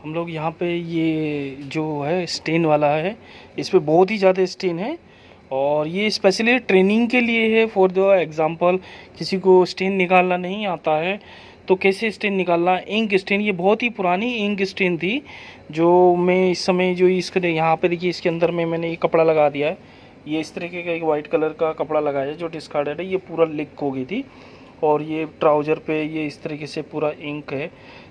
हम लोग यहाँ पे ये जो है स्टेन वाला है, इस पे बहुत ही ज़्यादा स्टेन है और ये स्पेशली ट्रेनिंग के लिए है। फॉर द एग्जांपल किसी को स्टेन निकालना नहीं आता है तो कैसे स्टेन निकालना। इंक स्टेन, ये बहुत ही पुरानी इंक स्टेन थी जो मैं इस समय जो इसके यहाँ पे देखिए इसके अंदर में मैंने ये कपड़ा लगा दिया है। ये इस तरीके का एक वाइट कलर का कपड़ा लगाया जो डिस्कार्डेड है, ये पूरा लीक हो गई थी और ये ट्राउज़र पे ये इस तरीके से पूरा इंक है।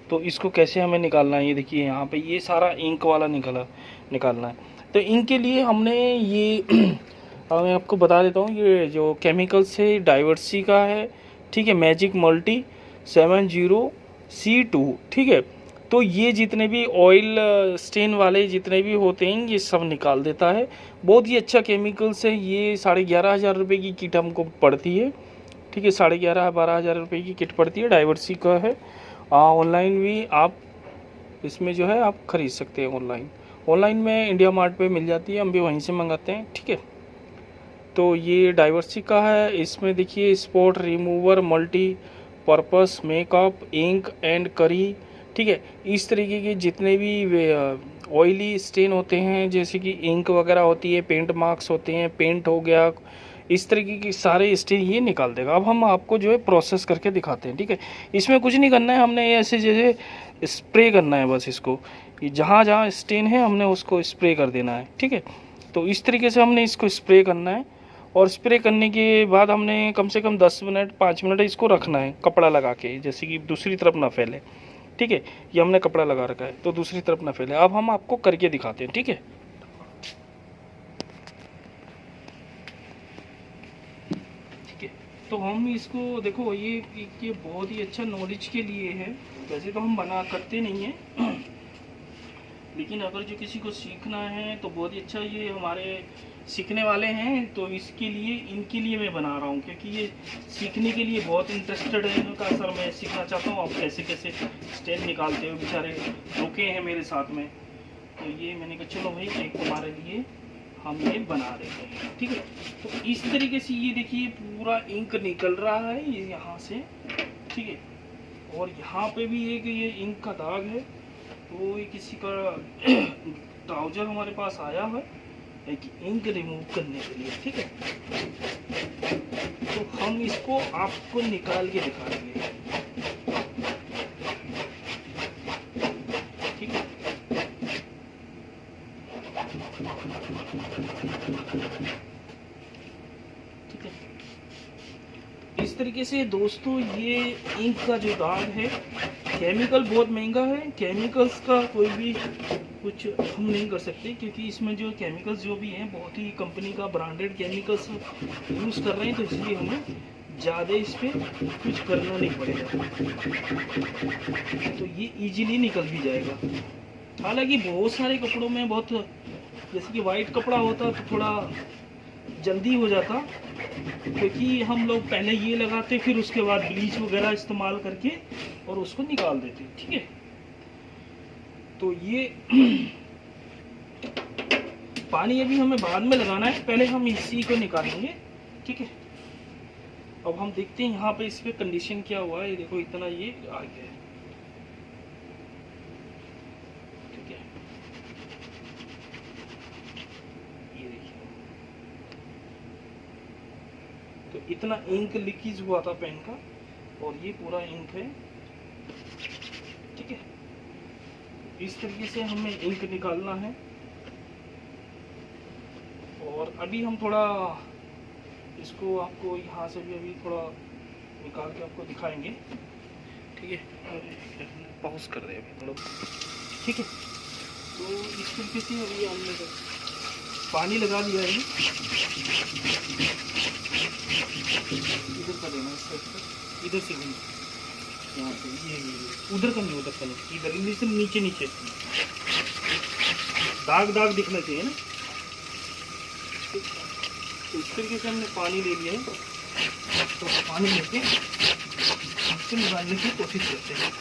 तो इसको कैसे हमें निकालना है, ये देखिए यहाँ पे ये सारा इंक वाला निकालना है। तो इंक के लिए हमने ये मैं आपको बता देता हूँ, ये जो केमिकल्स है डाइवर्सी का है, ठीक है, मैजिक मल्टी 70C2, ठीक है। तो ये जितने भी ऑयल स्टेन वाले जितने भी होते हैं ये सब निकाल देता है। बहुत ही अच्छा केमिकल्स है ये। 11,500 रुपये की किट हमको पड़ती है, ठीक है। 11,500-12,000 रुपये की किट पड़ती है, डाइवर्सी का है। ऑनलाइन भी आप इसमें जो है आप ख़रीद सकते हैं। ऑनलाइन में इंडिया मार्ट पे मिल जाती है, हम भी वहीं से मंगाते हैं, ठीक है। तो ये डाइवर्सी का है। इसमें देखिए spot remover, multi purpose makeup, ink and curry, ठीक है। इस तरीके के जितने भी ऑयली स्टेन होते हैं, जैसे कि इंक वगैरह होती है, पेंट मार्क्स होते हैं, पेंट हो गया, इस तरीके की सारे स्टेन ये निकाल देगा। अब हम आपको जो है प्रोसेस करके दिखाते हैं, ठीक है। इसमें कुछ नहीं करना है, हमने ऐसे जैसे स्प्रे करना है बस इसको, जहाँ जहाँ स्टेन है हमने उसको स्प्रे कर देना है, ठीक है। तो इस तरीके से हमने इसको स्प्रे करना है और स्प्रे करने के बाद हमने कम से कम 10 मिनट 5 मिनट इसको रखना है कपड़ा लगा के, जैसे कि दूसरी तरफ ना फैले, ठीक है। ये हमने कपड़ा लगा रखा है तो दूसरी तरफ ना फैले। अब हम आपको करके दिखाते हैं, ठीक है। ठीक है, तो हम इसको देखो, ये बहुत ही अच्छा नॉलेज के लिए है। वैसे तो हम बना करते नहीं हैं लेकिन अगर जो किसी को सीखना है तो बहुत ही अच्छा, ये हमारे सीखने वाले हैं तो इसके लिए इनके लिए मैं बना रहा हूँ, क्योंकि ये सीखने के लिए बहुत इंटरेस्टेड है इनका। सर मैं सीखना चाहता हूँ आप कैसे कैसे स्टेन निकालते हो, बेचारे रुके हैं मेरे साथ में। तो ये मैंने कहा चलो भाई एक तुम्हारे लिए हम ये बना देते हैं, ठीक है। तो इस तरीके से ये देखिए पूरा इंक निकल रहा है ये यहाँ से, ठीक है। और यहाँ पे भी एक ये इंक का दाग है, तो ये किसी का ट्राउजर हमारे पास आया है एक इंक रिमूव करने के लिए, ठीक है। तो हम इसको आपको निकाल के दिखाएंगे, ठीक है। ठीक है, इस तरीके से दोस्तों ये इंक का जो दाग है, केमिकल बहुत महंगा है। केमिकल्स का कोई भी कुछ हम नहीं कर सकते, क्योंकि इसमें जो केमिकल्स जो भी हैं बहुत ही कंपनी का ब्रांडेड केमिकल्स यूज़ कर रहे हैं, तो इसलिए हमें ज़्यादा इस पर कुछ करना नहीं पड़ेगा, तो ये इजीली निकल भी जाएगा। हालांकि बहुत सारे कपड़ों में बहुत, जैसे कि वाइट कपड़ा होता तो थोड़ा जल्दी हो जाता, क्योंकि हम लोग पहले ये लगाते फिर उसके बाद ब्लीच वगैरह इस्तेमाल करके और उसको निकाल देते, ठीक है। तो ये पानी अभी हमें बाद में लगाना है, पहले हम इसी को निकालेंगे, ठीक है। अब हम देखते हैं यहाँ पे इस पे कंडीशन क्या हुआ है। ये देखो इतना ये आ गया है, ठीक है। ये देखिए, तो इतना इंक लीकेज हुआ था पेन का और ये पूरा इंक है, ठीक है। इस तरीके से हमें इंक निकालना है और अभी हम थोड़ा इसको आपको यहाँ से भी अभी थोड़ा निकाल के आपको दिखाएंगे, ठीक है। पॉज कर रहे हैं अभी थोड़ा, ठीक है। तो इस तरीके से अभी हमने पानी लगा दिया है, इधर का देना इधर से भी, यहाँ से ये उधर का नहीं, उधर का नहीं, इधर से नीचे नीचे दाग दाग दिखना चाहिए ना। तो इस तरीके से हमने पानी ले लिया है, तो पानी लेके इसको निकालने की कोशिश करते हैं।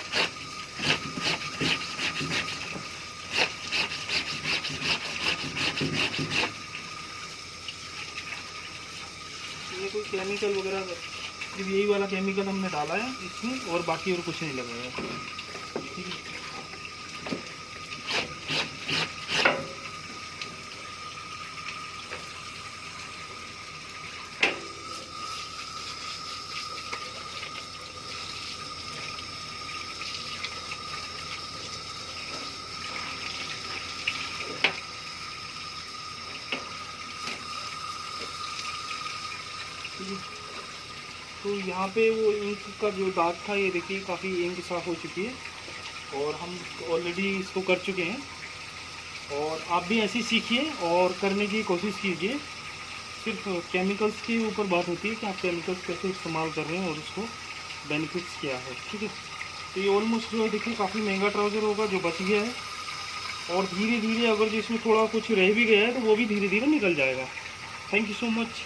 ये कोई केमिकल वगैरह, सिर्फ यही वाला केमिकल हमने डाला है इसमें, और बाकी और कुछ नहीं लगाया, ठीक है। यहाँ पे वो इंक का जो दाग था, ये देखिए काफ़ी इंक साफ़ हो चुकी है और हम ऑलरेडी इसको कर चुके हैं। और आप भी ऐसे सीखिए और करने की कोशिश कीजिए। सिर्फ केमिकल्स के ऊपर बात होती है कि आप केमिकल्स कैसे इस्तेमाल कर रहे हैं और उसको बेनिफिट्स क्या है, ठीक है। तो ये ऑलमोस्ट जो है देखिए काफ़ी महंगा ट्राउज़र होगा जो बच गया है, और धीरे धीरे अगर जो इसमें थोड़ा कुछ रह भी गया है तो वो भी धीरे धीरे निकल जाएगा। Thank you so much.